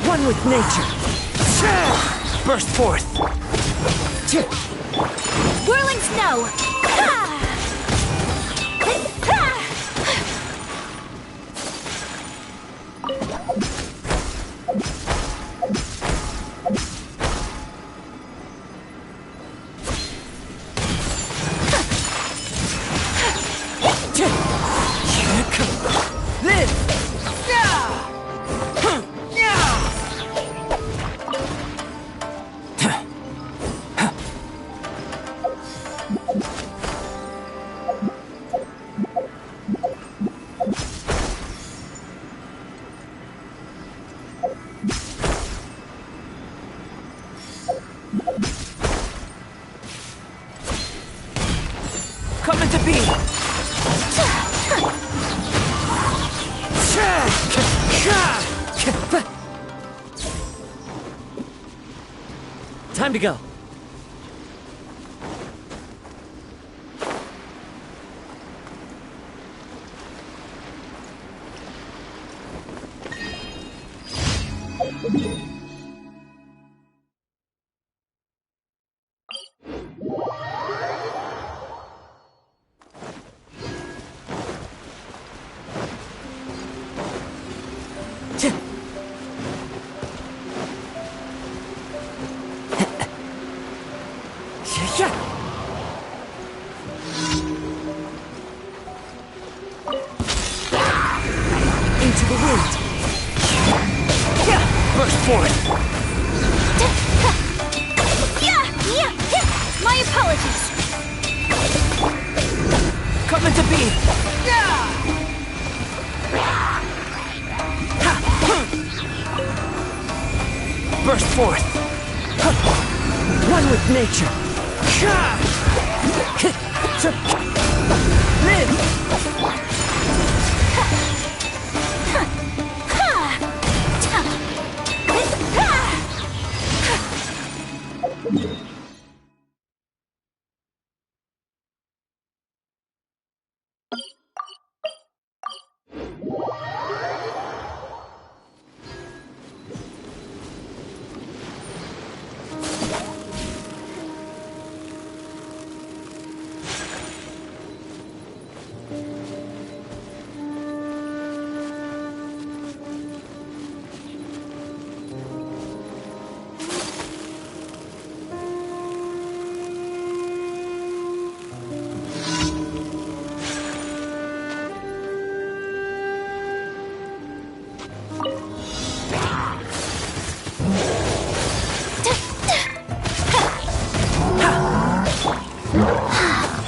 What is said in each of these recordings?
One with nature. Burst forth. Whirling snow. Coming to be. Time to go. Into the wind. forth! My apologies! Come into being! Burst forth! One with nature! Live!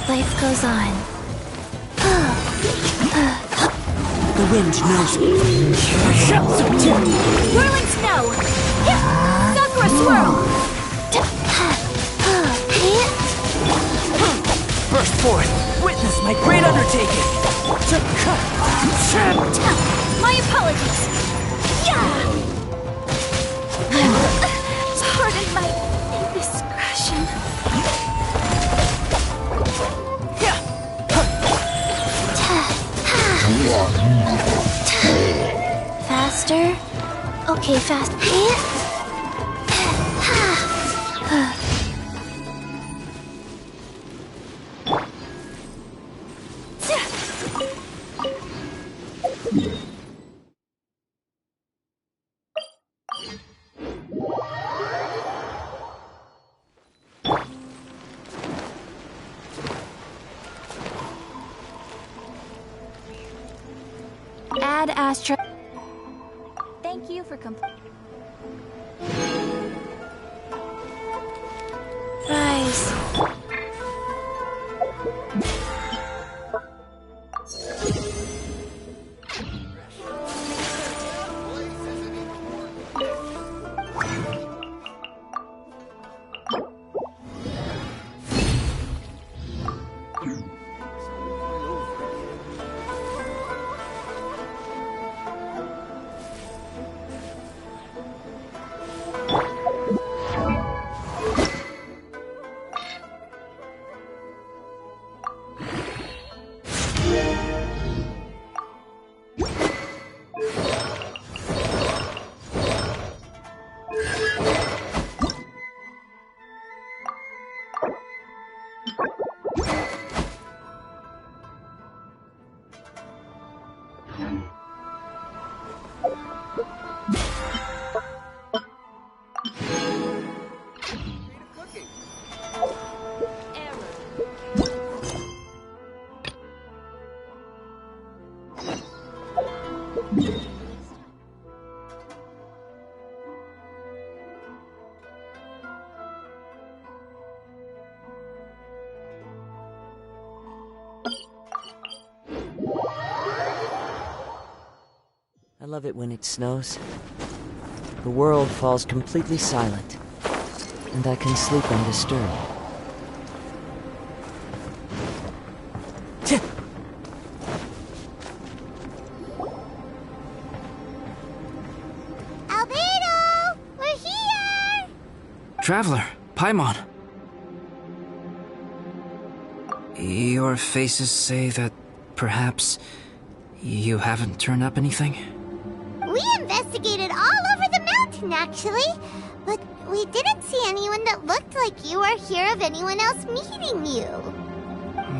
Life goes on. The wind knows me. Whirling snow! Sakura swirl! Burst forth! Witness my great undertaking! My apologies! Pardon my indiscretion. Faster? Okay, fast. Add Astra. Thank you for Rise. I love it when it snows. The world falls completely silent, and I can sleep undisturbed. Albedo! We're here! Traveler, Paimon. Your faces say that perhaps you haven't turned up anything? We investigated all over the mountain, actually. But we didn't see anyone that looked like you or hear of anyone else meeting you.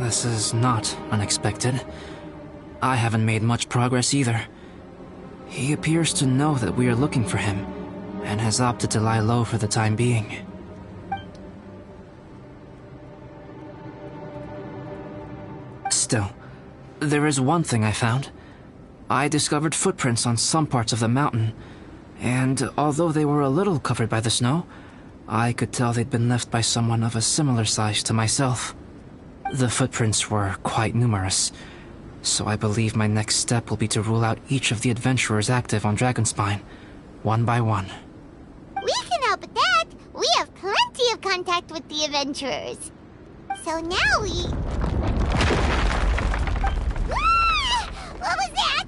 This is not unexpected. I haven't made much progress either. He appears to know that we are looking for him, and has opted to lie low for the time being. Still, there is one thing I found. I discovered footprints on some parts of the mountain, And although they were a little covered by the snow, I could tell they'd been left by someone of a similar size to myself. The footprints were quite numerous, so I believe my next step will be to rule out each of the adventurers active on Dragonspine, one by one. We can help with that. We have plenty of contact with the adventurers. So now we... Ah! What was that?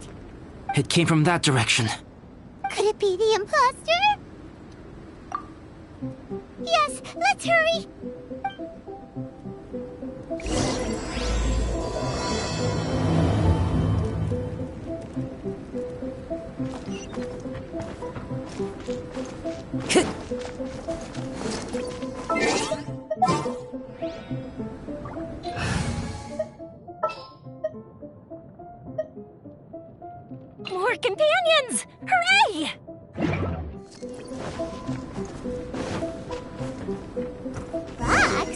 It came from that direction. Could it be the imposter? Yes, let's hurry. More companions! Hooray! Box?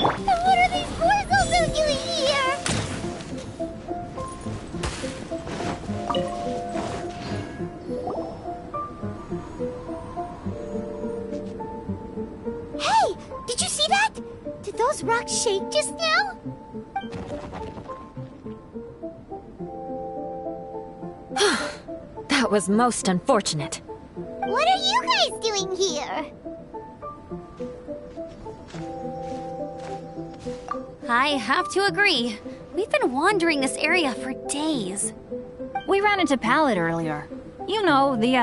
What are these boys also doing here? Hey! Did you see that? Did those rocks shake just now? That was most unfortunate. What are you guys doing here? I have to agree. We've been wandering this area for days. We ran into Pallet earlier. You know, the,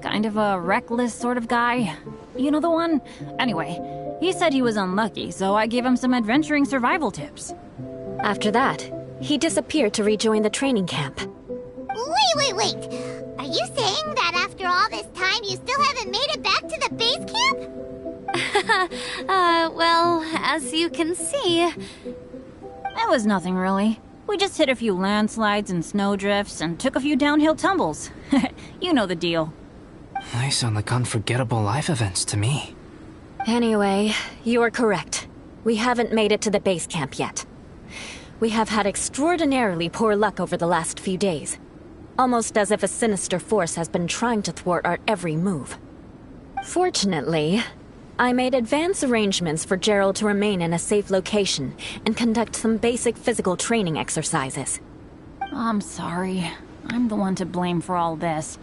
kind of a reckless sort of guy. You know the one? Anyway, he said he was unlucky, so I gave him some adventuring survival tips. After that, he disappeared to rejoin the training camp. Wait. Are you saying that after all this time you still haven't made it back to the base camp? Well, as you can see... It was nothing really. We just hit a few landslides and snowdrifts and took a few downhill tumbles. You know the deal. They sound like unforgettable life events to me. Anyway, you are correct. We haven't made it to the base camp yet. We have had extraordinarily poor luck over the last few days. Almost as if a sinister force has been trying to thwart our every move. Fortunately, I made advance arrangements for Gerald to remain in a safe location and conduct some basic physical training exercises. I'm sorry. I'm the one to blame for all this.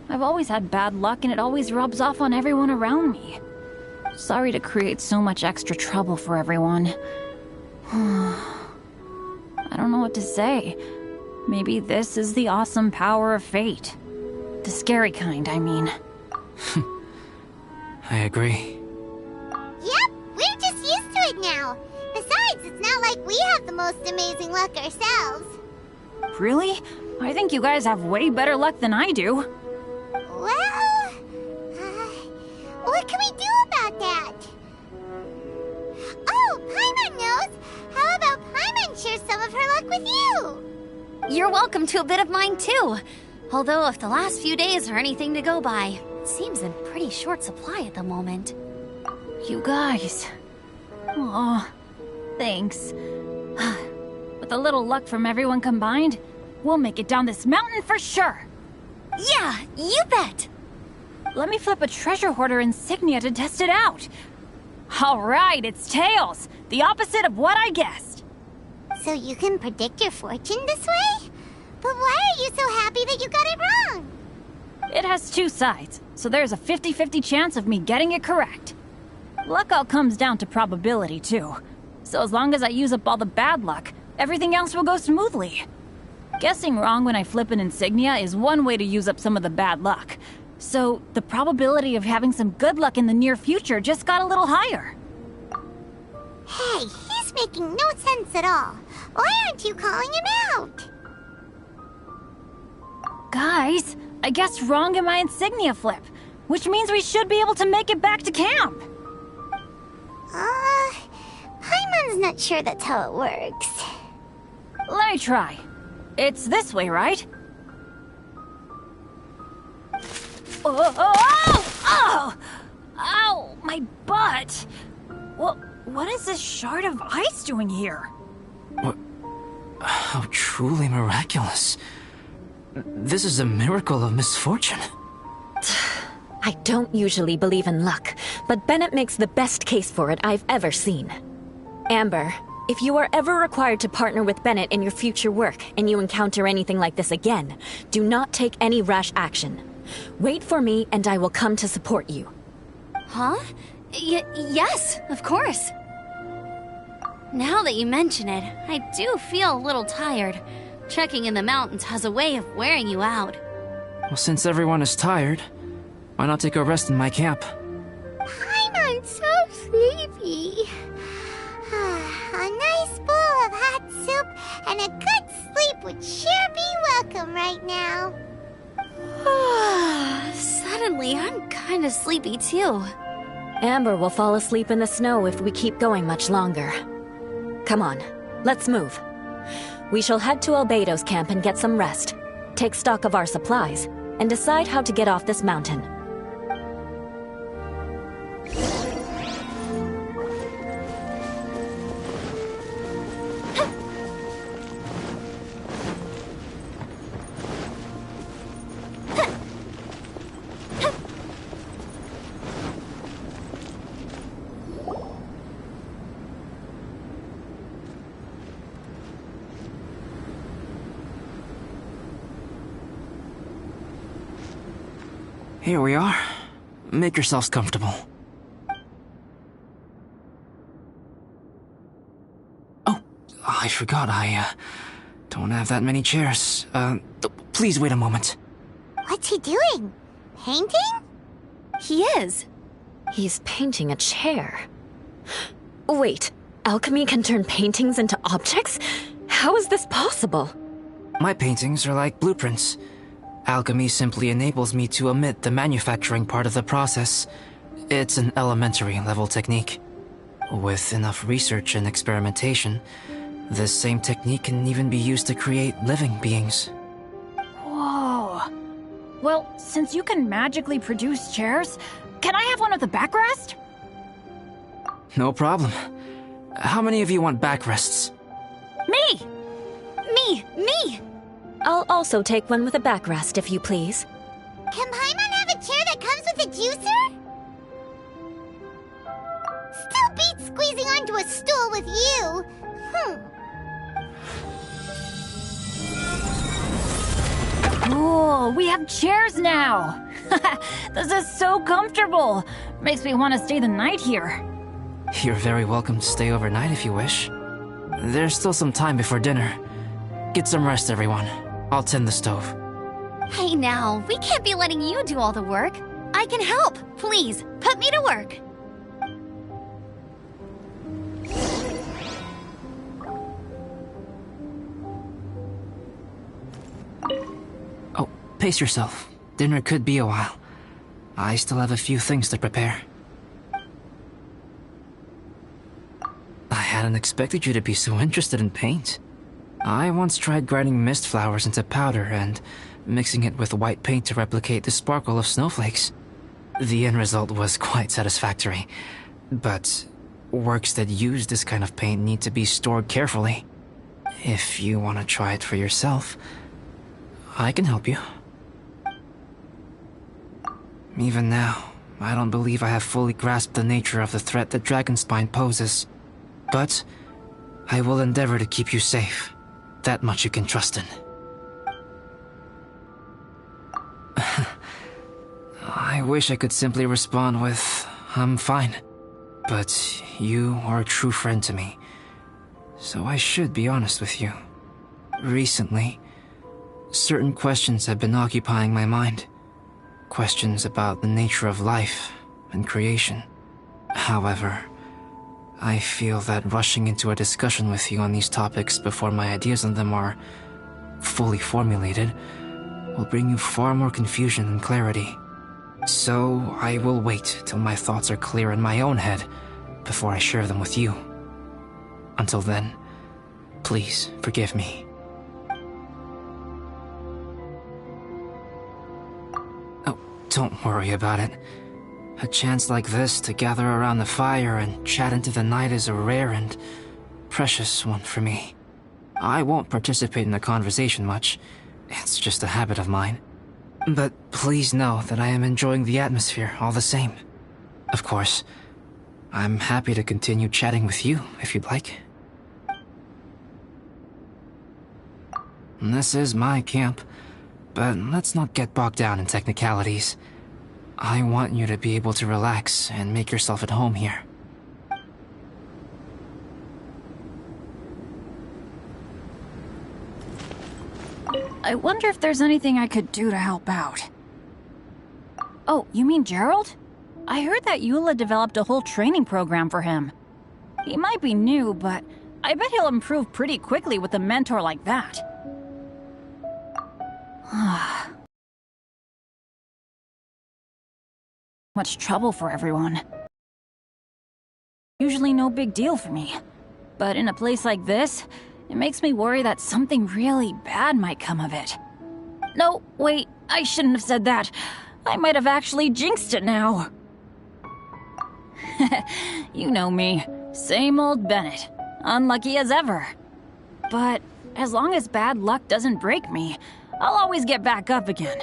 I've always had bad luck and it always rubs off on everyone around me. Sorry to create so much extra trouble for everyone. I don't know what to say. Maybe this is the awesome power of fate. The scary kind, I mean. I agree. Yep, we're just used to it now. Besides, it's not like we have the most amazing luck ourselves. Really? I think you guys have way better luck than I do. Well, what can we do about that? Oh, Paimon knows! How about Paimon share some of her luck with you? You're welcome to a bit of mine too. Although if the last few days are anything to go by, it seems in pretty short supply at the moment. You guys. Aw, thanks. With a little luck from everyone combined, we'll make it down this mountain for sure. Yeah, you bet! Let me flip a treasure hoarder insignia to test it out. All right, it's tails. The opposite of what I guessed. So you can predict your fortune this way? But why are you so happy that you got it wrong? It has two sides, so there's a 50-50 chance of me getting it correct. Luck all comes down to probability, too. So as long as I use up all the bad luck, everything else will go smoothly. Guessing wrong when I flip an insignia is one way to use up some of the bad luck. So the probability of having some good luck in the near future just got a little higher. Hey, he's making no sense at all. Why aren't you calling him out? Guys, I guessed wrong in my insignia flip, which means we should be able to make it back to camp. Paimon's not sure that's how it works. Let me try. It's this way, right? Oh! Ow, my butt! What is this shard of ice doing here? What? How truly miraculous. This is a miracle of misfortune. I don't usually believe in luck, but Bennett makes the best case for it I've ever seen. Amber, if you are ever required to partner with Bennett in your future work and you encounter anything like this again, do not take any rash action. Wait for me and I will come to support you. Huh? Yes, of course. Now that you mention it, I do feel a little tired. Trekking in the mountains has a way of wearing you out. Well, since everyone is tired, why not take a rest in my camp? I'm so sleepy. A nice bowl of hot soup and a good sleep would sure be welcome right now. Suddenly, I'm kinda sleepy too. Amber will fall asleep in the snow if we keep going much longer. Come on, let's move. We shall head to Albedo's camp and get some rest, take stock of our supplies, and decide how to get off this mountain. Here we are. Make yourselves comfortable. Oh, I forgot I don't have that many chairs. Please wait a moment. What's he doing? Painting? He is. He's painting a chair. Wait, alchemy can turn paintings into objects? How is this possible? My paintings are like blueprints. Alchemy simply enables me to omit the manufacturing part of the process. It's an elementary level technique. With enough research and experimentation, this same technique can even be used to create living beings. Whoa. Well, since you can magically produce chairs, can I have one with a backrest? No problem. How many of you want backrests? Me! Me! I'll also take one with a backrest, if you please. Can Paimon have a chair that comes with a juicer? Still beats squeezing onto a stool with you. Cool, we have chairs now! This is so comfortable! Makes me want to stay the night here. You're very welcome to stay overnight if you wish. There's still some time before dinner. Get some rest, everyone. I'll tend the stove. Hey now, we can't be letting you do all the work. I can help. Please, put me to work. Oh, pace yourself. Dinner could be a while. I still have a few things to prepare. I hadn't expected you to be so interested in paint. I once tried grinding mist flowers into powder and mixing it with white paint to replicate the sparkle of snowflakes. The end result was quite satisfactory, but works that use this kind of paint need to be stored carefully. If you want to try it for yourself, I can help you. Even now, I don't believe I have fully grasped the nature of the threat that Dragonspine poses, but I will endeavor to keep you safe. That much you can trust in. I wish I could simply respond with, I'm fine. But you are a true friend to me, so I should be honest with you. Recently, certain questions have been occupying my mind. Questions about the nature of life and creation. However, I feel that rushing into a discussion with you on these topics before my ideas on them are fully formulated will bring you far more confusion than clarity. So I will wait till my thoughts are clear in my own head before I share them with you. Until then, please forgive me. Oh, don't worry about it. A chance like this to gather around the fire and chat into the night is a rare and precious one for me. I won't participate in the conversation much, It's just a habit of mine. But please know that I am enjoying the atmosphere all the same. Of course, I'm happy to continue chatting with you if you'd like. This is my camp, but let's not get bogged down in technicalities. I want you to be able to relax and make yourself at home here. I wonder if there's anything I could do to help out. Oh, you mean Gerald? I heard that Eula developed a whole training program for him. He might be new, but I bet he'll improve pretty quickly with a mentor like that. Much trouble for everyone. Usually no big deal for me. But in a place like this, it makes me worry that something really bad might come of it. No, wait, I shouldn't have said that. I might have actually jinxed it now. You know me. Same old Bennett. Unlucky as ever. But as long as bad luck doesn't break me, I'll always get back up again.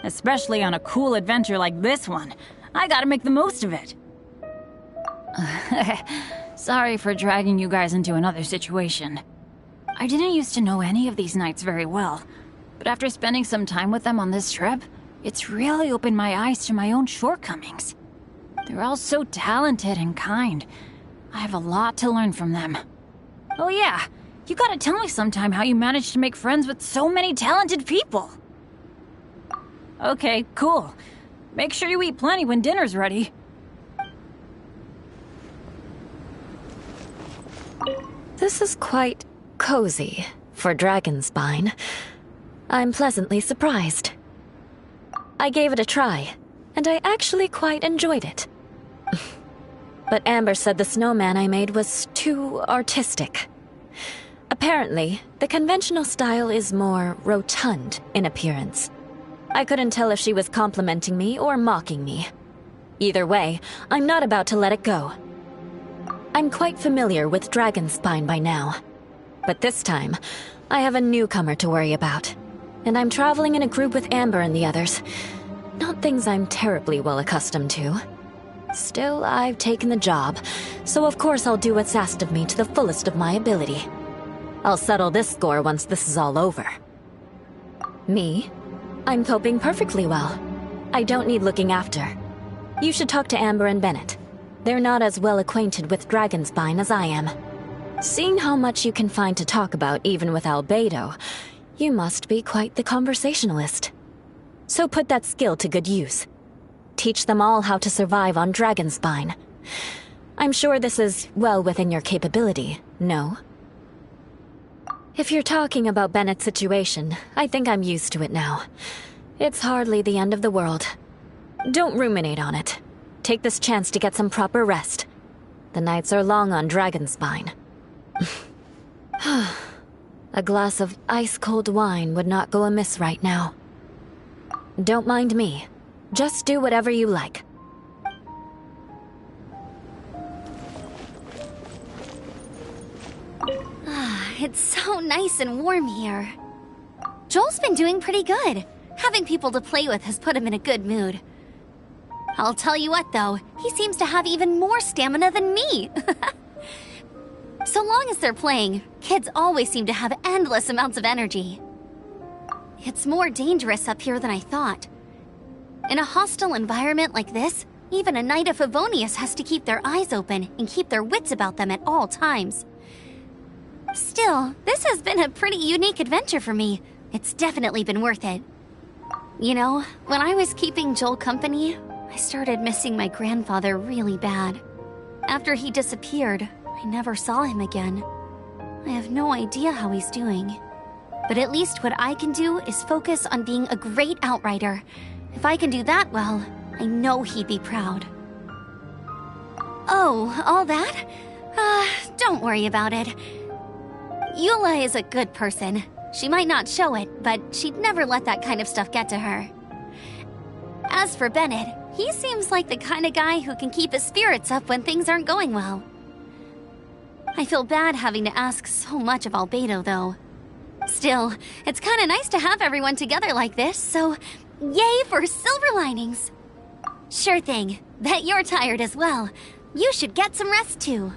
Especially on a cool adventure like this one. I gotta make the most of it. Sorry for dragging you guys into another situation. I didn't used to know any of these knights very well, but after spending some time with them on this trip, it's really opened my eyes to my own shortcomings. They're all so talented and kind. I have a lot to learn from them. Oh yeah, you gotta tell me sometime how you managed to make friends with so many talented people. Okay, cool. Make sure you eat plenty when dinner's ready. This is quite cozy for Dragonspine. I'm pleasantly surprised. I gave it a try, and I actually quite enjoyed it. But Amber said the snowman I made was too artistic. Apparently, the conventional style is more rotund in appearance. I couldn't tell if she was complimenting me or mocking me. Either way, I'm not about to let it go. I'm quite familiar with Dragonspine by now. But this time, I have a newcomer to worry about. And I'm traveling in a group with Amber and the others. Not things I'm terribly well accustomed to. Still, I've taken the job, so of course I'll do what's asked of me to the fullest of my ability. I'll settle this score once this is all over. Me? I'm coping perfectly well. I don't need looking after. You should talk to Amber and Bennett. They're not as well acquainted with Dragonspine as I am. Seeing how much you can find to talk about even with Albedo, you must be quite the conversationalist. So put that skill to good use. Teach them all how to survive on Dragonspine. I'm sure this is well within your capability, no? If you're talking about Bennett's situation, I think I'm used to it now. It's hardly the end of the world. Don't ruminate on it. Take this chance to get some proper rest. The nights are long on Dragonspine. A glass of ice-cold wine would not go amiss right now. Don't mind me. Just do whatever you like. It's so nice and warm here. Joel's been doing pretty good. Having people to play with has put him in a good mood. I'll tell you what, though, he seems to have even more stamina than me. So long as they're playing, kids always seem to have endless amounts of energy. It's more dangerous up here than I thought. In a hostile environment like this, even a Knight of Favonius has to keep their eyes open and keep their wits about them at all times. Still, this has been a pretty unique adventure for me. It's definitely been worth it. You know, when I was keeping Joel company, I started missing my grandfather really bad. After he disappeared, I never saw him again. I have no idea how he's doing. But at least what I can do is focus on being a great outrider. If I can do that well, I know he'd be proud. Oh, all that? Don't worry about it. Eula is a good person. She might not show it, but she'd never let that kind of stuff get to her. As for Bennett, he seems like the kind of guy who can keep his spirits up when things aren't going well. I feel bad having to ask so much of Albedo, though. Still, it's kinda nice to have everyone together like this, so yay for silver linings! Sure thing. Bet you're tired as well. You should get some rest too.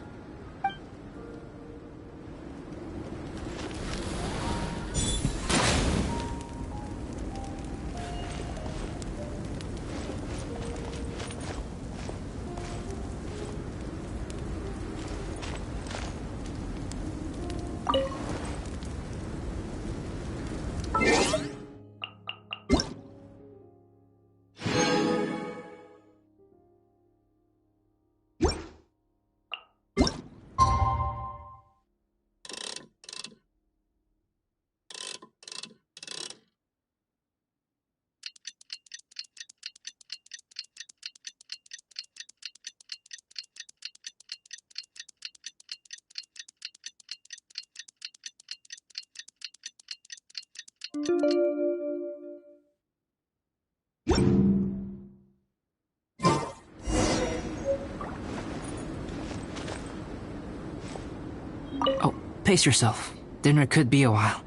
Oh, pace yourself. Dinner could be a while.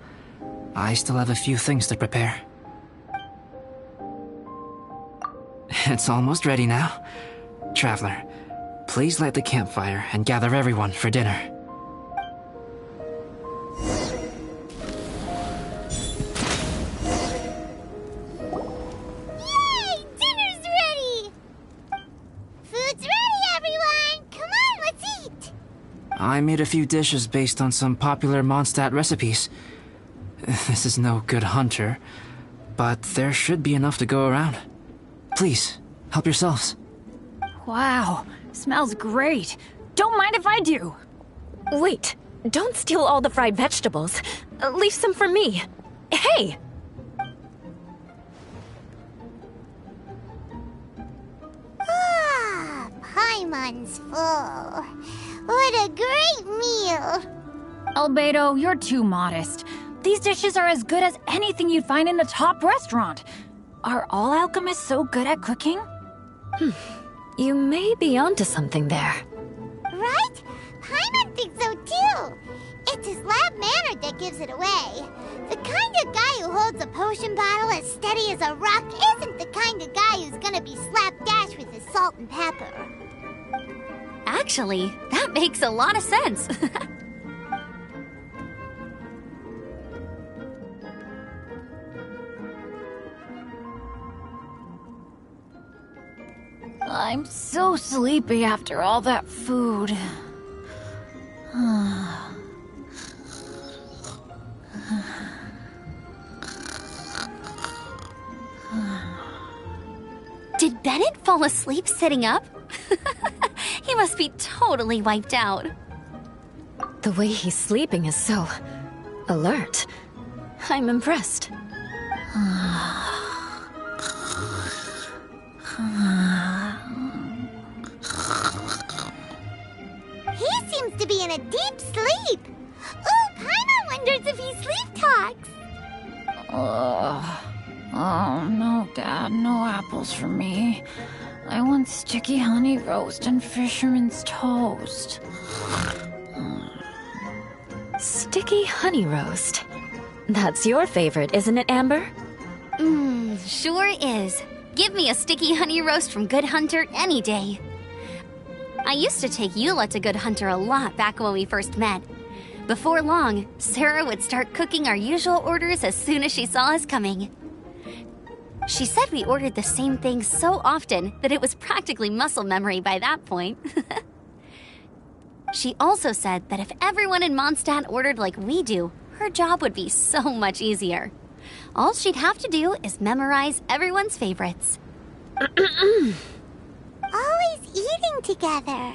I still have a few things to prepare. It's almost ready now. Traveler, please light the campfire and gather everyone for dinner. Yay! Dinner's ready! Food's ready, everyone! Come on, let's eat! I made a few dishes based on some popular Mondstadt recipes. This is no good hunter, but there should be enough to go around. Please, help yourselves. Wow, smells great. Don't mind if I do. Wait, don't steal all the fried vegetables. Leave some for me. Hey! Ah, Paimon's full. What a great meal! Albedo, you're too modest. These dishes are as good as anything you'd find in a top restaurant. Are all alchemists so good at cooking? You may be onto something there. Right? Paimon thinks so too. It's his lab manner that gives it away. The kind of guy who holds a potion bottle as steady as a rock isn't the kind of guy who's gonna be slapdash with his salt and pepper. Actually, that makes a lot of sense. I'm so sleepy after all that food. Did Bennett fall asleep sitting up? He must be totally wiped out. The way he's sleeping is so alert. I'm impressed. He seems to be in a deep sleep. Ooh, Paimon wonders if he sleep talks. Oh, no, Dad, no apples for me. I want sticky honey roast and fisherman's toast. Sticky honey roast. That's your favorite, isn't it, Amber? Sure is. Give me a sticky honey roast from Good Hunter any day. I used to take Eula to Good Hunter a lot back when we first met. Before long, Sarah would start cooking our usual orders as soon as she saw us coming. She said we ordered the same thing so often that it was practically muscle memory by that point. She also said that if everyone in Mondstadt ordered like we do, her job would be so much easier. All she'd have to do is memorize everyone's favorites. Always eating together.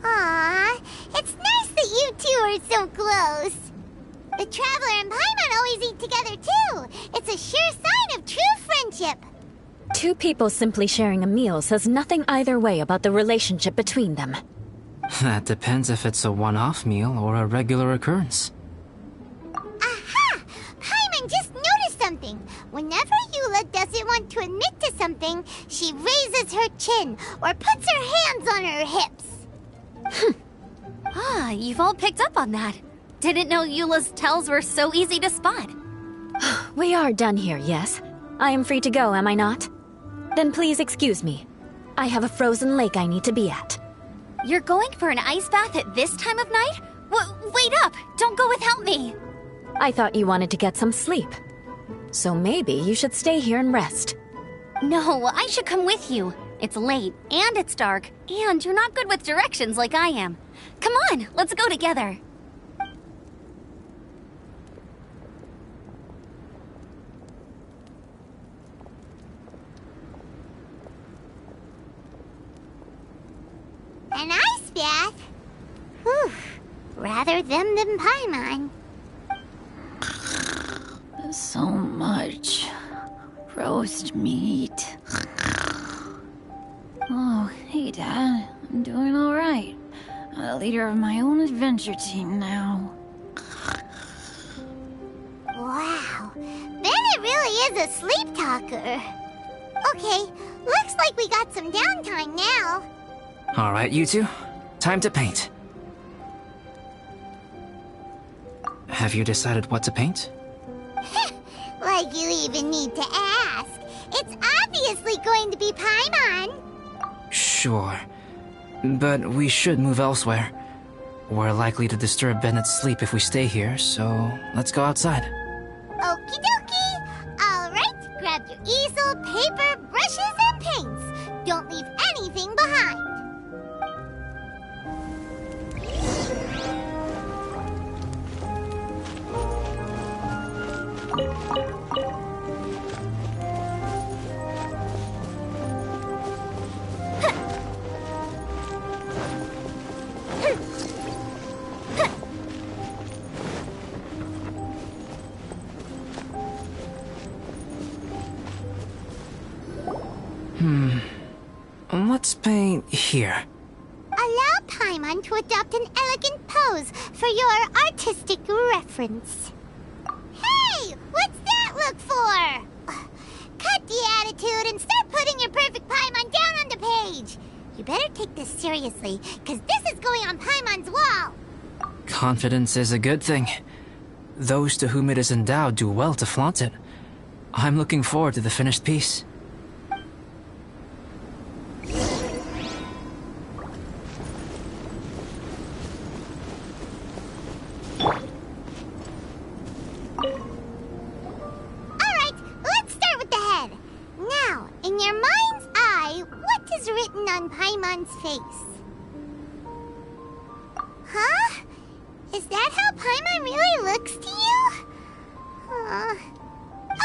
Aww, it's nice that you two are so close. The Traveler and Paimon always eat together too. It's a sure sign of true friendship. Two people simply sharing a meal says nothing either way about the relationship between them. That depends if it's a one-off meal or a regular occurrence. Aha! Paimon just noticed something. Whenever Eula doesn't want to admit to something, she raises her chin or puts her hands on her hips. You've all picked up on that. Didn't know Eula's tells were so easy to spot. We are done here, yes? I am free to go, am I not? Then please excuse me. I have a frozen lake I need to be at. You're going for an ice bath at this time of night? Wait up! Don't go without me! I thought you wanted to get some sleep. So maybe you should stay here and rest. No, I should come with you. It's late, and it's dark, and you're not good with directions like I am. Come on, let's go together. An ice bath? Whew. Rather them than Paimon. So much roast meat. Oh, hey, Dad. I'm doing all right. I'm the leader of my own adventure team now. Wow. Bennett really is a sleep talker. Okay, looks like we got some downtime now. Alright, you two. Time to paint. Have you decided what to paint? Like you even need to ask. It's obviously going to be Paimon. Sure. But we should move elsewhere. We're likely to disturb Bennett's sleep if we stay here, so let's go outside. Okie dokie. Alright, grab your easel, paper, brushes, and paints. Don't leave anything behind. Let's paint here. Allow Paimon to adopt an elegant pose for your artistic reference. Hey! What's that look for? Cut the attitude and start putting your perfect Paimon down on the page. You better take this seriously, because this is going on Paimon's wall. Confidence is a good thing. Those to whom it is endowed do well to flaunt it. I'm looking forward to the finished piece. Alright, let's start with the head. Now, in your mind's eye, what is written on Paimon's face? Huh? Is that how Paimon really looks to you?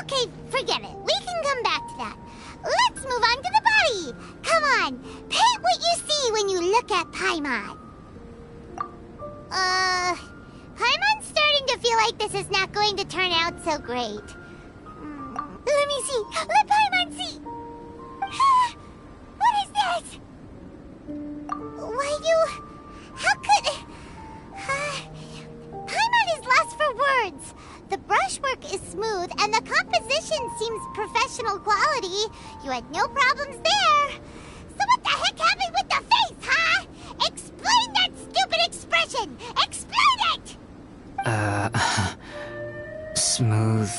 Okay, forget it. We can come back to that. Let's move on to the body. Come on, paint what you see when you look at Paimon. Paimon's starting to feel like this is not going to turn out so great. Let me see. Let Paimon see. What is that? Why you... How could... Paimon is lost for words. The brushwork is smooth, and the composition seems professional quality. You had no problems there. So what the heck happened with the face, huh? Explain that stupid expression! Explain it! Smooth,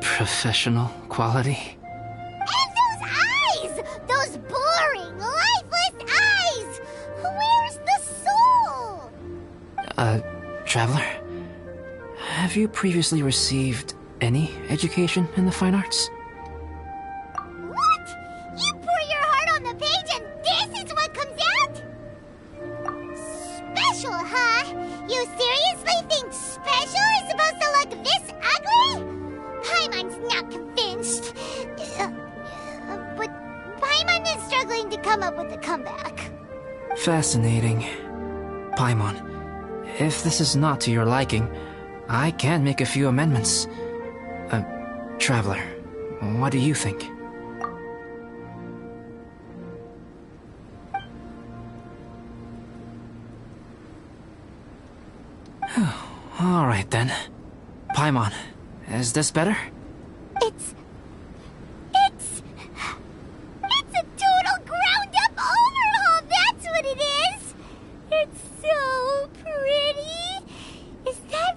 professional quality. And those eyes! Those boring, lifeless eyes! Where's the soul? Traveler? Have you previously received any education in the fine arts? What? You pour your heart on the page and this is what comes out? Special, huh? You seriously think special is supposed to look this ugly? Paimon's not convinced. But Paimon is struggling to come up with a comeback. Fascinating. Paimon, if this is not to your liking, I can make a few amendments. Traveler, what do you think? All right then. Paimon, is this better? It's a total ground-up overhaul, that's what it is! It's so pretty! Is that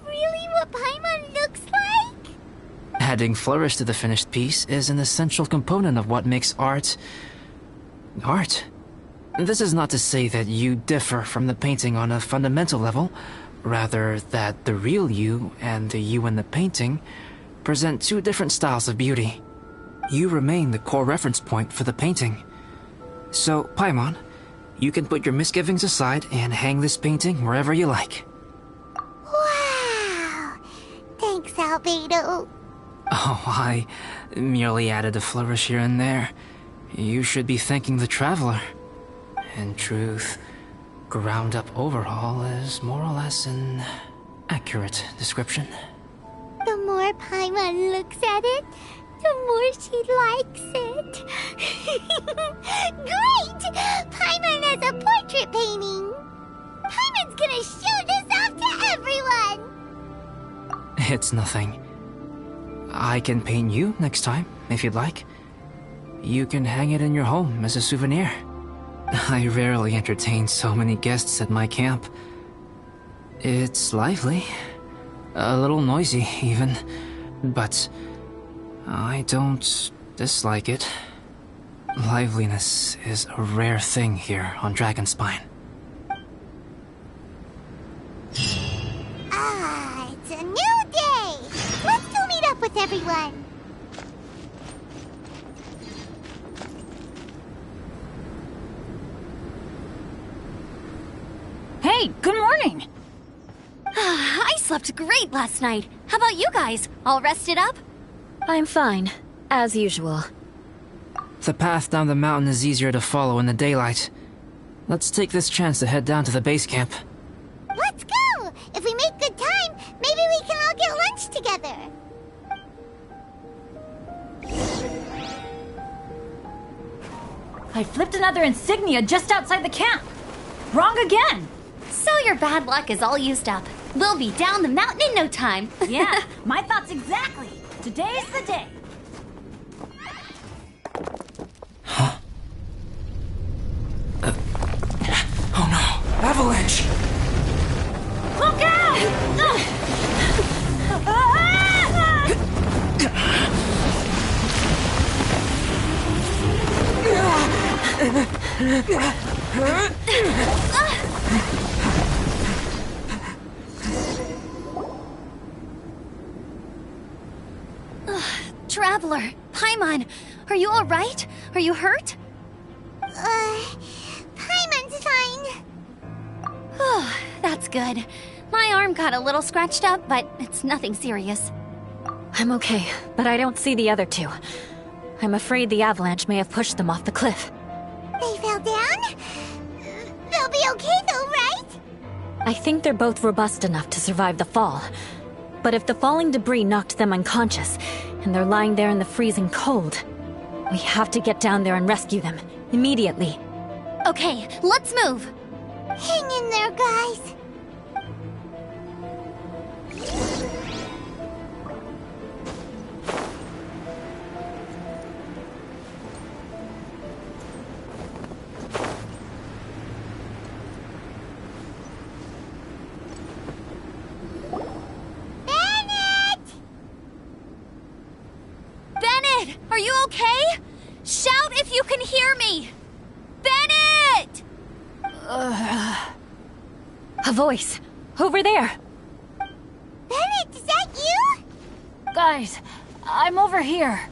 Adding flourish to the finished piece is an essential component of what makes art... art. This is not to say that you differ from the painting on a fundamental level, rather that the real you and the you in the painting present two different styles of beauty. You remain the core reference point for the painting. So, Paimon, you can put your misgivings aside and hang this painting wherever you like. Wow! Thanks, Albedo. Oh, I merely added a flourish here and there. You should be thanking the Traveler. In truth, ground-up overhaul is more or less an accurate description. The more Paimon looks at it, the more she likes it. Great! Paimon has a portrait painting! Paimon's gonna show this off to everyone! It's nothing. I can paint you next time, if you'd like. You can hang it in your home as a souvenir. I rarely entertain so many guests at my camp. It's lively. A little noisy, even. But I don't dislike it. Liveliness is a rare thing here on Dragonspine. Ah, it's a new day! Let's go meet up with everyone! Hey, good morning! I slept great last night. How about you guys? All rested up? I'm fine, as usual. The path down the mountain is easier to follow in the daylight. Let's take this chance to head down to the base camp. Let's go! If we make good time, maybe we can all get lunch together! I flipped another insignia just outside the camp. Wrong again! So your bad luck is all used up. We'll be down the mountain in no time. Yeah, my thoughts exactly. Today's the day. Huh? Oh no! Avalanche! Look Traveler, Paimon, are you all right? Are you hurt? Paimon's fine. Oh, that's good. My arm got a little scratched up, but it's nothing serious. I'm okay, but I don't see the other two. I'm afraid the avalanche may have pushed them off the cliff. They fell down? They'll be okay though, right? I think they're both robust enough to survive the fall. But if the falling debris knocked them unconscious, and they're lying there in the freezing cold, we have to get down there and rescue them, immediately. Okay, let's move. Hang in there, guys. Bennett, are you okay? Shout if you can hear me. Bennett! A voice! Over there! Bennett, is that you? Guys, I'm over here.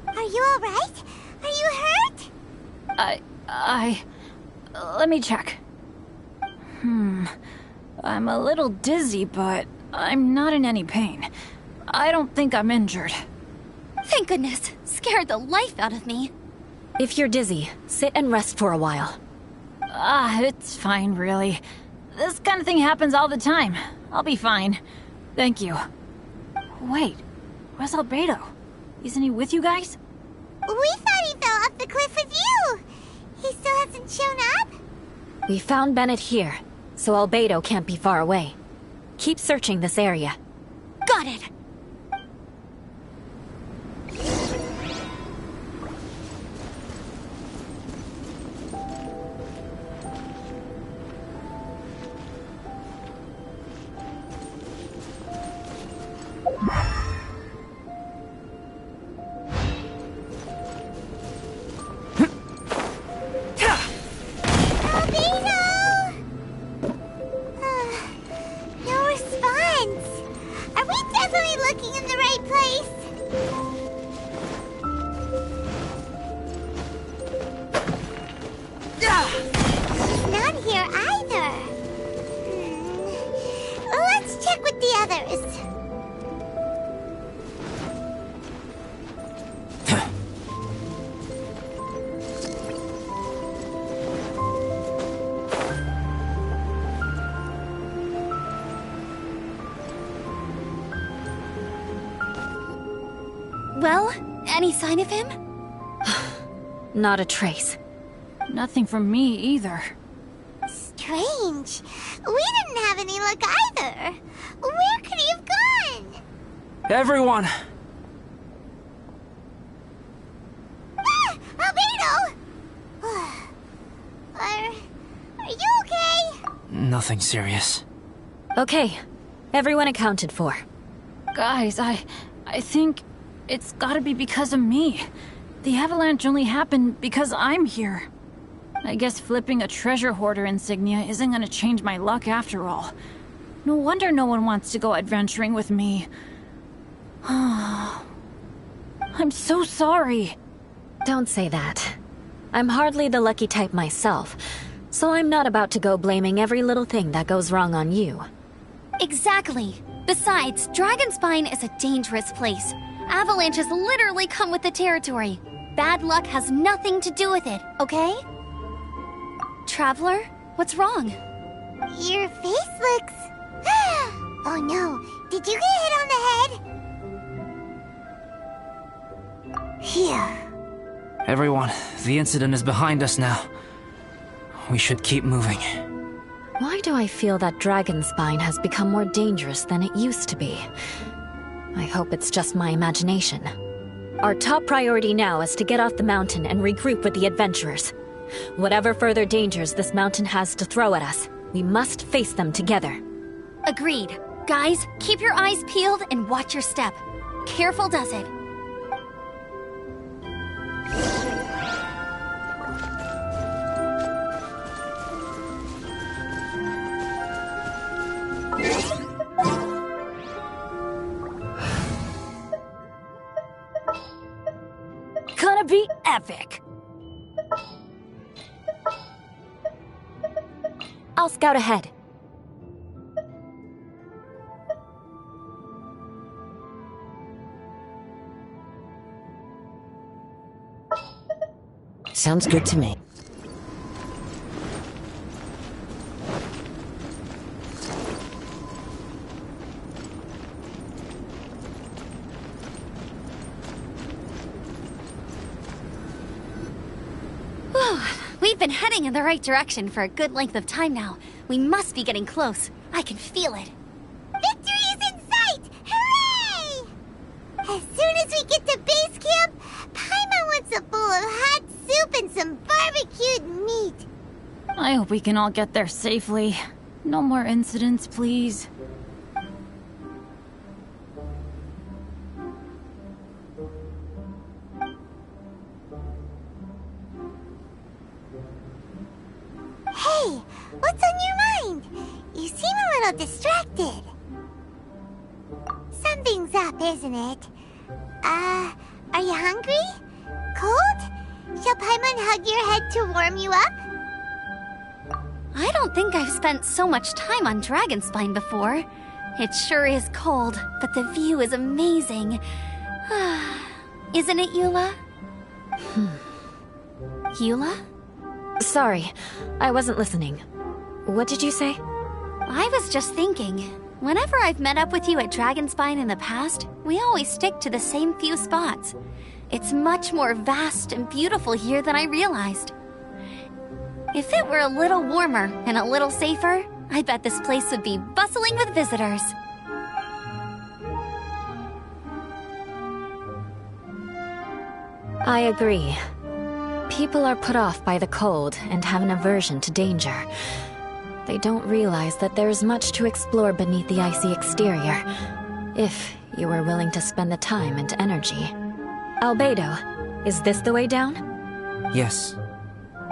Are you alright? Are you hurt? Let me check. I'm a little dizzy, but I'm not in any pain. I don't think I'm injured. Thank goodness. Scared the life out of me. If you're dizzy, sit and rest for a while. It's fine, really. This kind of thing happens all the time. I'll be fine. Thank you. Wait, where's Albedo? Isn't he with you guys? We thought he fell off the cliff with you. He still hasn't shown up? We found Bennett here, so Albedo can't be far away. Keep searching this area. Got it. right place. He's not here either. Let's check with the others. Well, any sign of him? Not a trace. Nothing from me either. Strange. We didn't have any luck either. Where could he have gone? Everyone! Ah! Albedo! Are you okay? Nothing serious. Okay, everyone accounted for. Guys, I think it's gotta be because of me. The avalanche only happened because I'm here. I guess flipping a treasure hoarder insignia isn't gonna change my luck after all. No wonder no one wants to go adventuring with me. I'm so sorry. Don't say that. I'm hardly the lucky type myself, so I'm not about to go blaming every little thing that goes wrong on you. Exactly. Besides, Dragonspine is a dangerous place. Avalanches literally come with the territory. Bad luck has nothing to do with it, okay? Traveler, what's wrong? Your face looks... Oh no, did you get hit on the head? Phew. Everyone, the incident is behind us now. We should keep moving. Why do I feel that Dragonspine has become more dangerous than it used to be? I hope it's just my imagination. Our top priority now is to get off the mountain and regroup with the adventurers. Whatever further dangers this mountain has to throw at us, we must face them together. Agreed. Guys, keep your eyes peeled and watch your step. Careful does it. Gonna be epic. I'll scout ahead. Sounds good to me. We've been heading in the right direction for a good length of time now. We must be getting close. I can feel it. Victory is in sight! Hooray! As soon as we get to base camp, Paimon wants a bowl of hot soup and some barbecued meat. I hope we can all get there safely. No more incidents, please. Hey, what's on your mind? You seem a little distracted. Something's up, isn't it? Are you hungry? Cold? Shall Paimon hug your head to warm you up? I don't think I've spent so much time on Dragonspine before. It sure is cold, but the view is amazing. Isn't it, Eula? Eula? Sorry, I wasn't listening. What did you say? I was just thinking, whenever I've met up with you at Dragonspine in the past, we always stick to the same few spots. It's much more vast and beautiful here than I realized. If it were a little warmer and a little safer, I bet this place would be bustling with visitors. I agree. People are put off by the cold and have an aversion to danger. They don't realize that there is much to explore beneath the icy exterior, if you were willing to spend the time and energy. Albedo, is this the way down? Yes.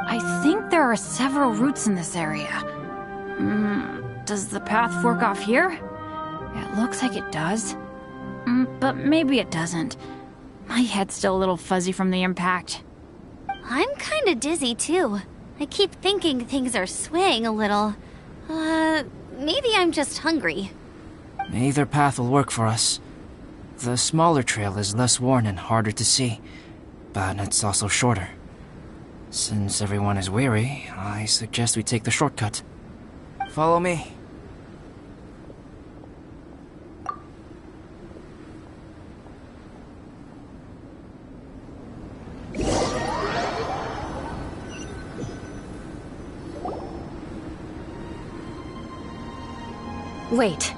I think there are several routes in this area. Does the path fork off here? It looks like it does. But maybe it doesn't. My head's still a little fuzzy from the impact. I'm kinda dizzy too. I keep thinking things are swaying a little. Maybe I'm just hungry. Either path will work for us. The smaller trail is less worn and harder to see, but it's also shorter. Since everyone is weary, I suggest we take the shortcut. Follow me. Wait.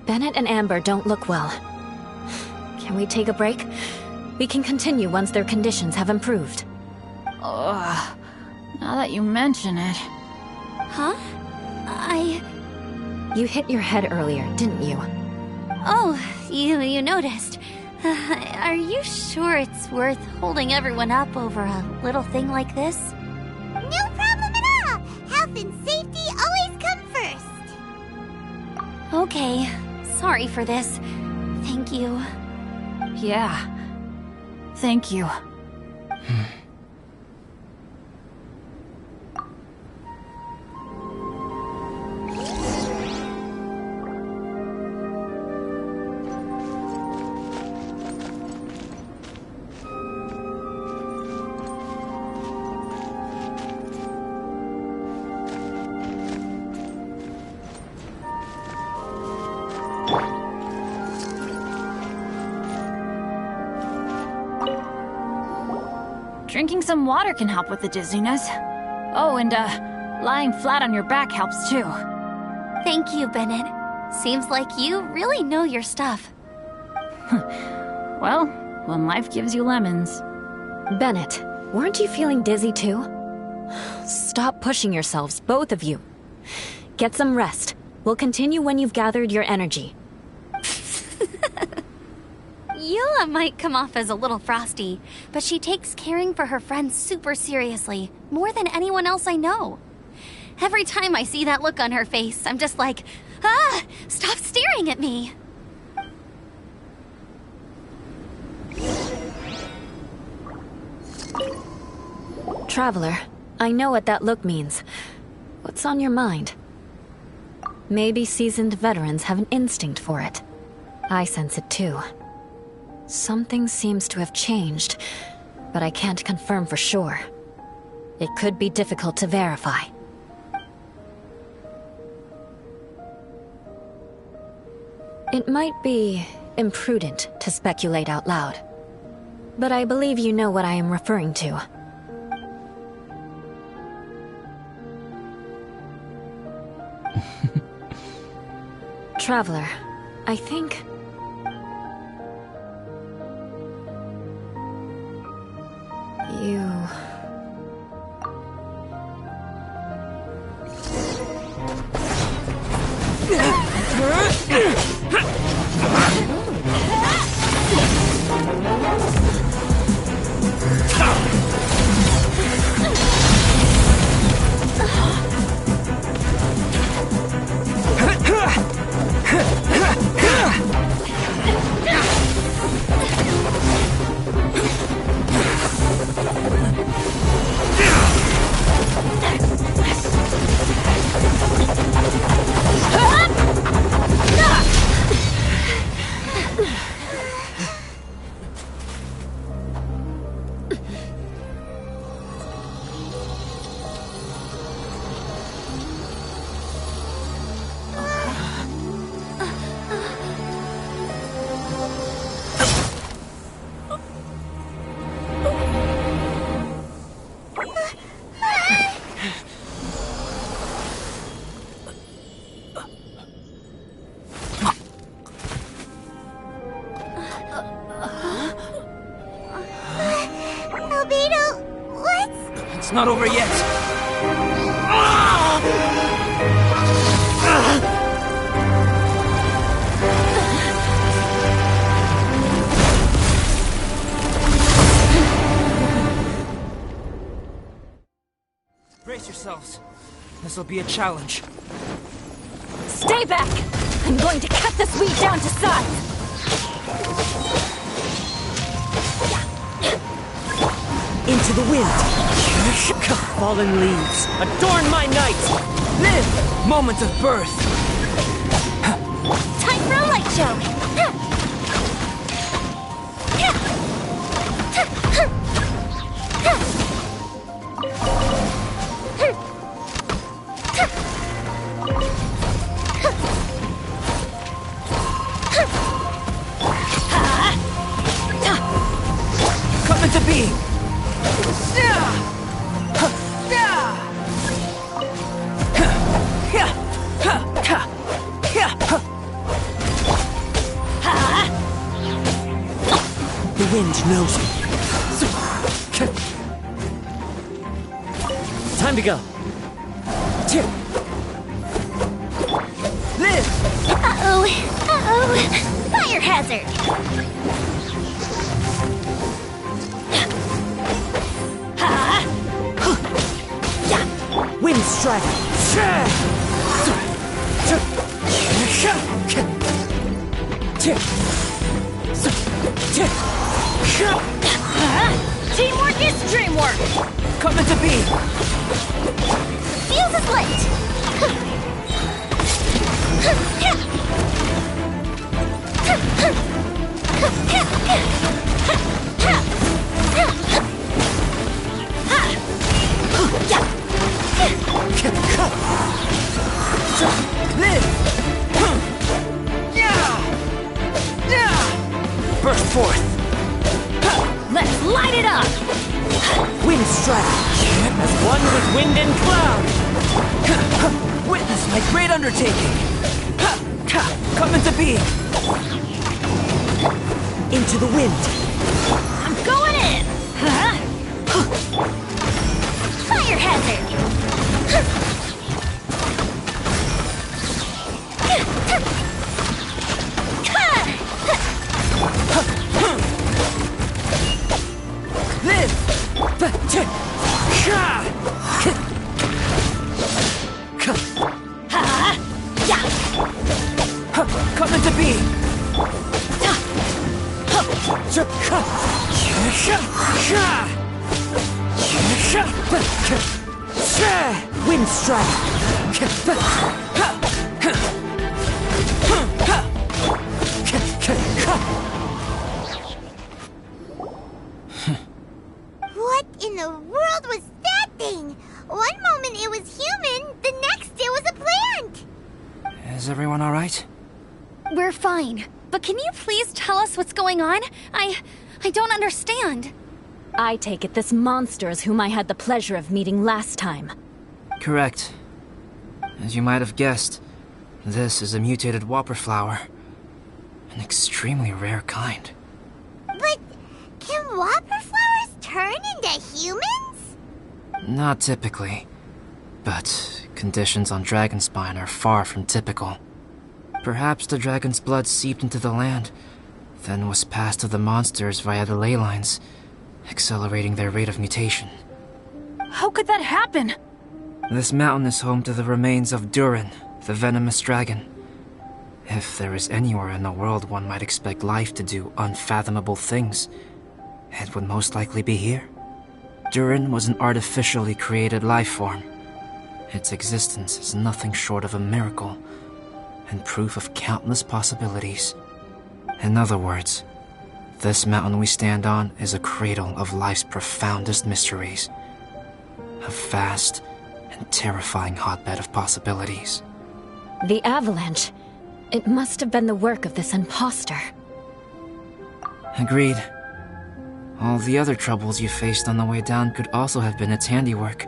Bennett and Amber don't look well. Can we take a break? We can continue once their conditions have improved. Ugh. Now that you mention it. Huh? You hit your head earlier, didn't you? Oh, you noticed. Are you sure it's worth holding everyone up over a little thing like this? No problem at all! Health and safety always come first! Okay. Sorry for this. Thank you. Yeah. Thank you. Drinking some water can help with the dizziness. Oh, and lying flat on your back helps too. Thank you, Bennett. Seems like you really know your stuff. Well, when life gives you lemons. Bennett, weren't you feeling dizzy too? Stop pushing yourselves, both of you. Get some rest. We'll continue when you've gathered your energy. Yula might come off as a little frosty, but she takes caring for her friends super seriously, more than anyone else I know. Every time I see that look on her face, I'm just like, ah, stop staring at me. Traveler, I know what that look means. What's on your mind? Maybe seasoned veterans have an instinct for it. I sense it too. Something seems to have changed, but I can't confirm for sure. It could be difficult to verify. It might be imprudent to speculate out loud, but I believe you know what I am referring to. Traveler, I think... you... It's not over yet. Brace yourselves. This'll be a challenge. Stay back! I'm going to cut this weed down to size! Into the wind! Fallen leaves, adorn my night! Live! Moment of birth! Time for a light show! Coming to be! The wind knows me. Time to go. Live! Uh-oh! Uh-oh! Fire hazard! Wind strike. Teamwork is dreamwork! Coming to be! Fuse is lit! Live! Burst forth! Let's light it up! Wind strike. As one with wind and cloud. Witness my great undertaking! Coming to be! Into the wind. I'm going in! Fire hazard! Live! Coming to be! Wind strike. What in the world was that thing? One moment it was human, the next it was a plant! Is everyone alright? We're fine. But can you please tell us what's going on? I don't understand. I take it this monster is whom I had the pleasure of meeting last time. Correct. As you might have guessed, this is a mutated whopper flower. An extremely rare kind. But can whopper flowers turn into humans? Not typically, but conditions on Dragonspine are far from typical. Perhaps the dragon's blood seeped into the land, then was passed to the monsters via the ley lines, accelerating their rate of mutation. How could that happen? This mountain is home to the remains of Durin, the venomous dragon. If there is anywhere in the world one might expect life to do unfathomable things, it would most likely be here. Durin was an artificially created life form. Its existence is nothing short of a miracle, and proof of countless possibilities. In other words, this mountain we stand on is a cradle of life's profoundest mysteries. A vast and terrifying hotbed of possibilities. The avalanche. It must have been the work of this imposter. Agreed. All the other troubles you faced on the way down could also have been its handiwork.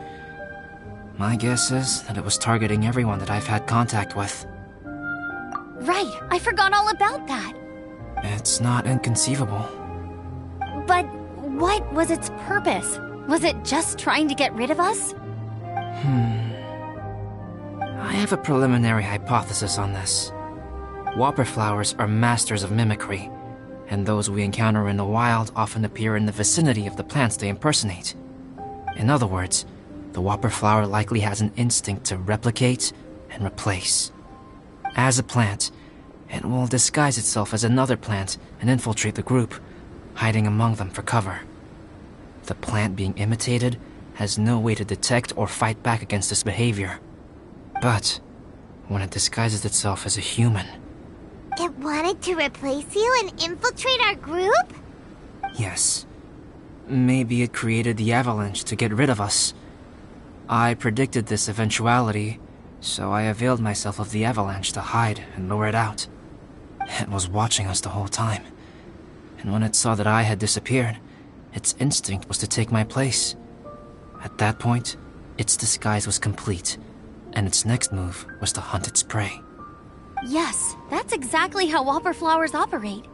My guess is that it was targeting everyone that I've had contact with. Right, I forgot all about that. It's not inconceivable. But what was its purpose? Was it just trying to get rid of us? I have a preliminary hypothesis on this. Whopper flowers are masters of mimicry, and those we encounter in the wild often appear in the vicinity of the plants they impersonate. In other words, the Whopper flower likely has an instinct to replicate and replace. As a plant, it will disguise itself as another plant and infiltrate the group, hiding among them for cover. The plant being imitated has no way to detect or fight back against this behavior. But when it disguises itself as a human... It wanted to replace you and infiltrate our group? Yes. Maybe it created the avalanche to get rid of us. I predicted this eventuality, so I availed myself of the avalanche to hide and lure it out. It was watching us the whole time, and when it saw that I had disappeared, its instinct was to take my place. At that point, its disguise was complete, and its next move was to hunt its prey. Yes, that's exactly how Whopper flowers operate.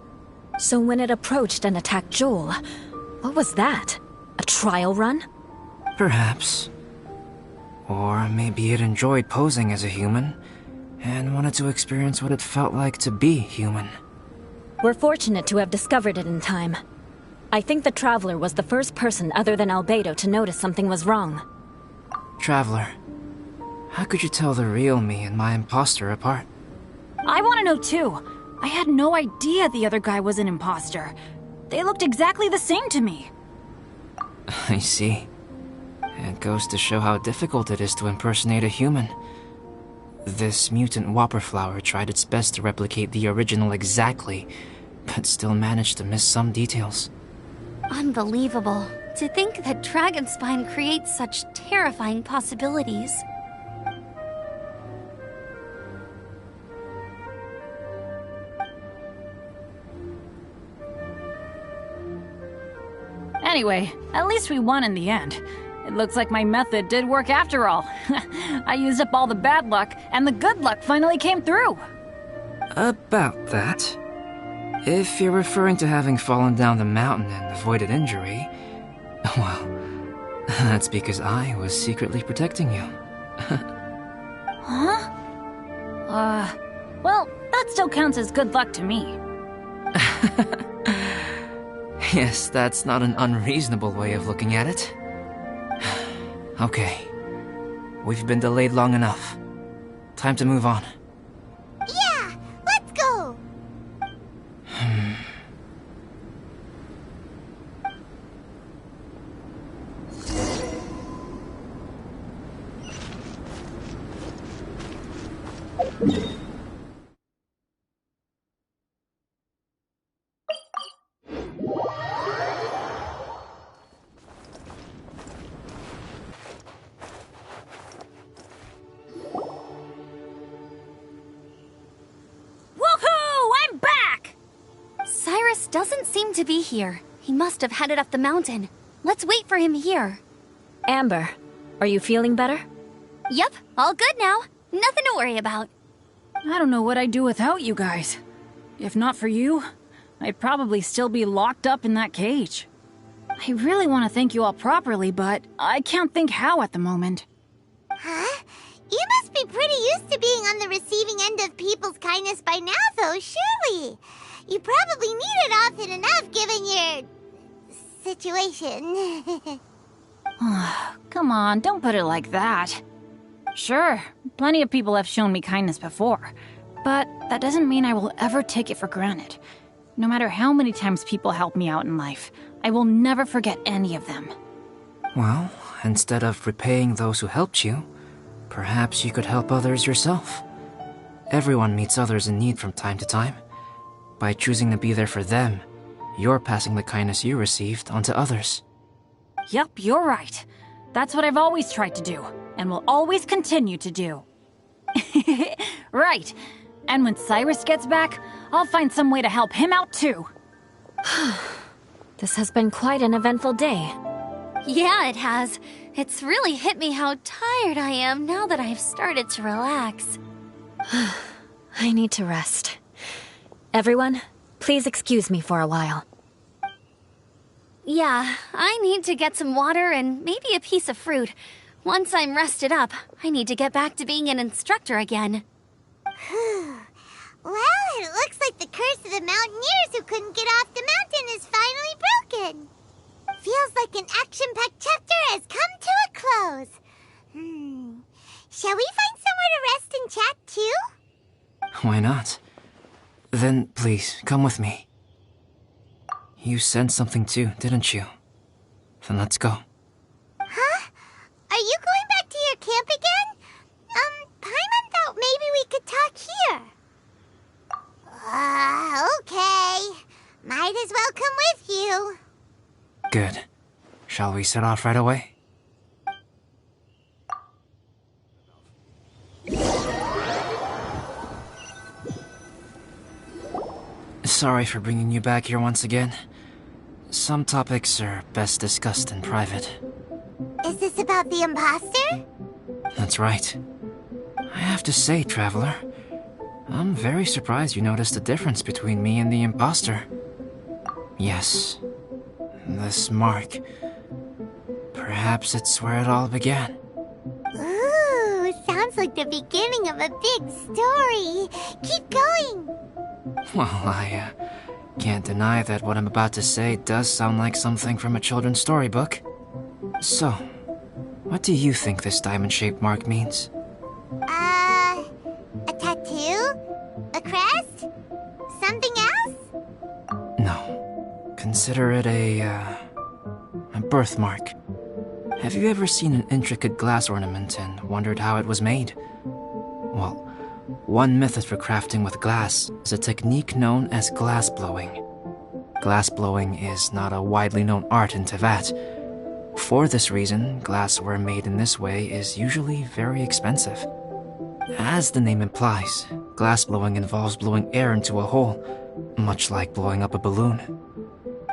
So when it approached and attacked Joel, what was that? A trial run? Perhaps. Or maybe it enjoyed posing as a human, and wanted to experience what it felt like to be human. We're fortunate to have discovered it in time. I think the Traveler was the first person other than Albedo to notice something was wrong. Traveler, how could you tell the real me and my imposter apart? I want to know too. I had no idea the other guy was an imposter. They looked exactly the same to me. I see. It goes to show how difficult it is to impersonate a human. This mutant Whopper flower tried its best to replicate the original exactly, but still managed to miss some details. Unbelievable. To think that Dragonspine creates such terrifying possibilities. Anyway, at least we won in the end. It looks like my method did work after all. I used up all the bad luck, and the good luck finally came through. About that. If you're referring to having fallen down the mountain and avoided injury, well, that's because I was secretly protecting you. Huh? Well, that still counts as good luck to me. Yes, that's not an unreasonable way of looking at it. Okay. We've been delayed long enough. Time to move on. Yeah, let's go! Doesn't seem to be here. He must have headed up the mountain. Let's wait for him here. Amber, are you feeling better? Yep, all good now. Nothing to worry about. I don't know what I'd do without you guys. If not for you, I'd probably still be locked up in that cage. I really want to thank you all properly, but I can't think how at the moment. Huh? You must be pretty used to being on the receiving end of people's kindness by now, though, surely. You probably need it often enough, given your... situation. Come on, don't put it like that. Sure, plenty of people have shown me kindness before, but that doesn't mean I will ever take it for granted. No matter how many times people help me out in life, I will never forget any of them. Well, instead of repaying those who helped you, perhaps you could help others yourself. Everyone meets others in need from time to time. By choosing to be there for them, you're passing the kindness you received onto others. Yep, you're right. That's what I've always tried to do, and will always continue to do. Right. And when Cyrus gets back, I'll find some way to help him out too. This has been quite an eventful day. Yeah, it has. It's really hit me how tired I am now that I've started to relax. I need to rest. Everyone, please excuse me for a while. Yeah, I need to get some water and maybe a piece of fruit. Once I'm rested up, I need to get back to being an instructor again. Well, it looks like the curse of the mountaineers who couldn't get off the mountain is finally broken. Feels like an action-packed chapter has come to a close. Shall we find somewhere to rest and chat too? Why not? Then please, come with me. You sensed something too, didn't you? Then let's go. Huh? Are you going back to your camp again? Paimon thought maybe we could talk here. Okay. Might as well come with you. Good. Shall we set off right away? Sorry for bringing you back here once again. Some topics are best discussed in private. Is this about the imposter? That's right. I have to say, Traveler, I'm very surprised you noticed the difference between me and the imposter. Yes, this mark. Perhaps it's where it all began. Ooh, sounds like the beginning of a big story. Keep going. Well, I can't deny that what I'm about to say does sound like something from a children's storybook. So, what do you think this diamond-shaped mark means? A tattoo? A crest? Something else? No. Consider it a birthmark. Have you ever seen an intricate glass ornament and wondered how it was made? Well, one method for crafting with glass is a technique known as glass blowing. Glass blowing is not a widely known art in Teyvat. For this reason, glassware made in this way is usually very expensive. As the name implies, glass blowing involves blowing air into a hole, much like blowing up a balloon.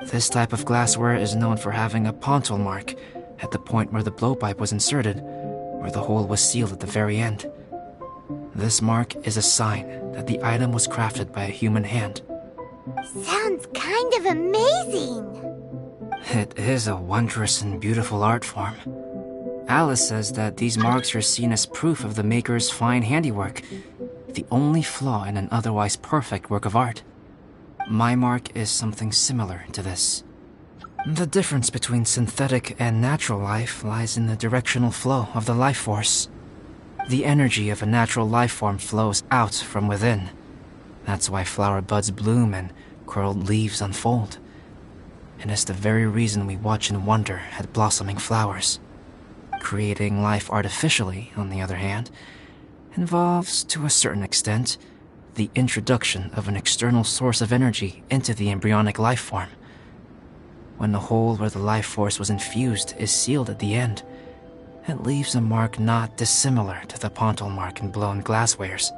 This type of glassware is known for having a pontal mark at the point where the blowpipe was inserted, where the hole was sealed at the very end. This mark is a sign that the item was crafted by a human hand. Sounds kind of amazing. It is a wondrous and beautiful art form. Alice says that these marks are seen as proof of the maker's fine handiwork, the only flaw in an otherwise perfect work of art. My mark is something similar to this. The difference between synthetic and natural life lies in the directional flow of the life force. The energy of a natural life form flows out from within. That's why flower buds bloom and curled leaves unfold. And it's the very reason we watch and wonder at blossoming flowers. Creating life artificially, on the other hand, involves, to a certain extent, the introduction of an external source of energy into the embryonic life form. When the hole where the life force was infused is sealed at the end, it leaves a mark not dissimilar to the pontal mark in blown glasswares.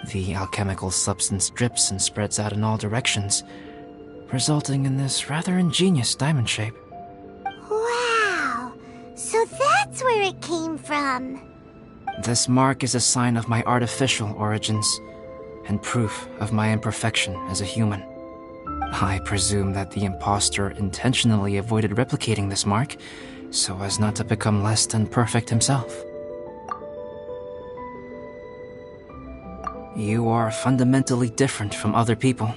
The alchemical substance drips and spreads out in all directions, resulting in this rather ingenious diamond shape. Wow, so that's where it came from. This mark is a sign of my artificial origins, and proof of my imperfection as a human. I presume that the imposter intentionally avoided replicating this mark, so as not to become less than perfect himself. You are fundamentally different from other people.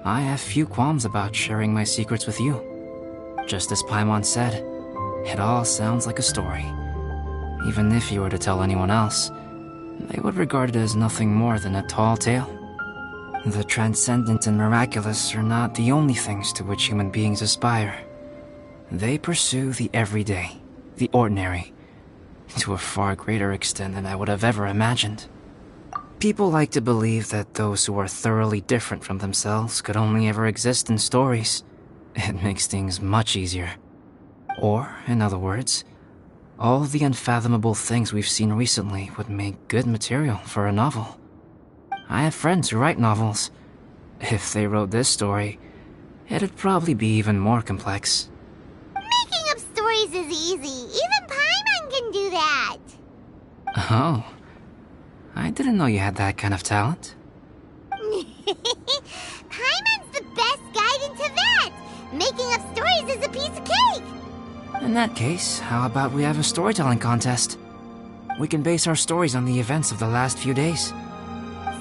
I have few qualms about sharing my secrets with you. Just as Paimon said, it all sounds like a story. Even if you were to tell anyone else, they would regard it as nothing more than a tall tale. The transcendent and miraculous are not the only things to which human beings aspire. They pursue the everyday, the ordinary, to a far greater extent than I would have ever imagined. People like to believe that those who are thoroughly different from themselves could only ever exist in stories. It makes things much easier. Or, in other words, all the unfathomable things we've seen recently would make good material for a novel. I have friends who write novels. If they wrote this story, it'd probably be even more complex. Making up stories is easy. Even Paimon can do that. Oh. I didn't know you had that kind of talent. Paimon's the best guide in Teyvat. Making up stories is a piece of cake. In that case, how about we have a storytelling contest? We can base our stories on the events of the last few days.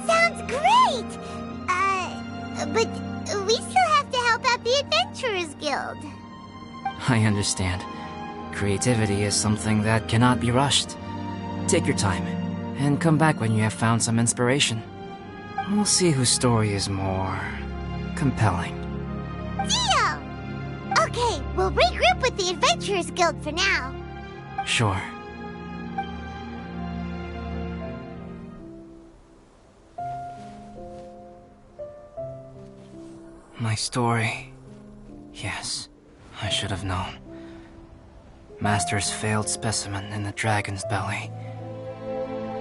Sounds great! But we still have to help out the Adventurers Guild. I understand. Creativity is something that cannot be rushed. Take your time, and come back when you have found some inspiration. We'll see whose story is more compelling. Deal! Okay, we'll regroup with the Adventurers Guild for now. Sure. My story. Yes, I should have known. Master's failed specimen in the dragon's belly.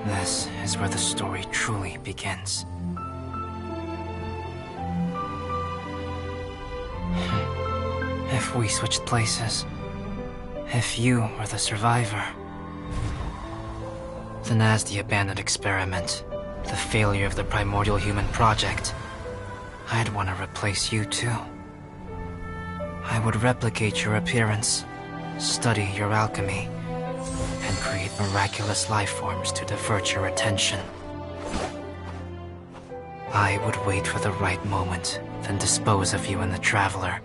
This is where the story truly begins. If we switched places, if you were the survivor, then as the abandoned experiment, the failure of the primordial human project, I'd want to replace you too. I would replicate your appearance, study your alchemy, and create miraculous life forms to divert your attention. I would wait for the right moment, then dispose of you and the Traveler,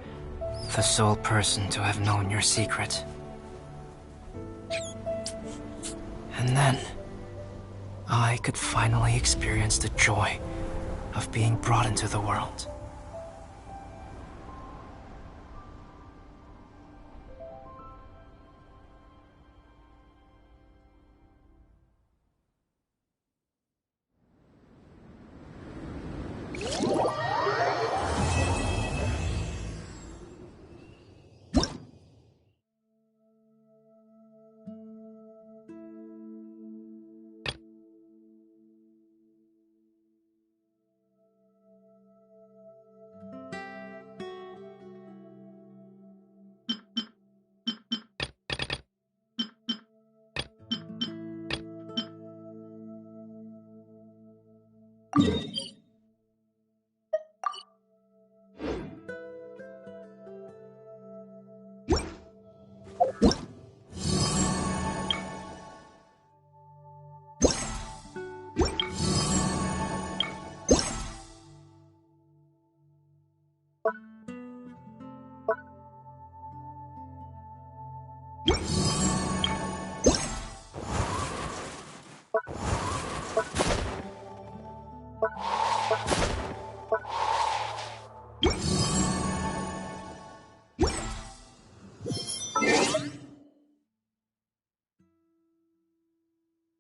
the sole person to have known your secret. And then, I could finally experience the joy of being brought into the world.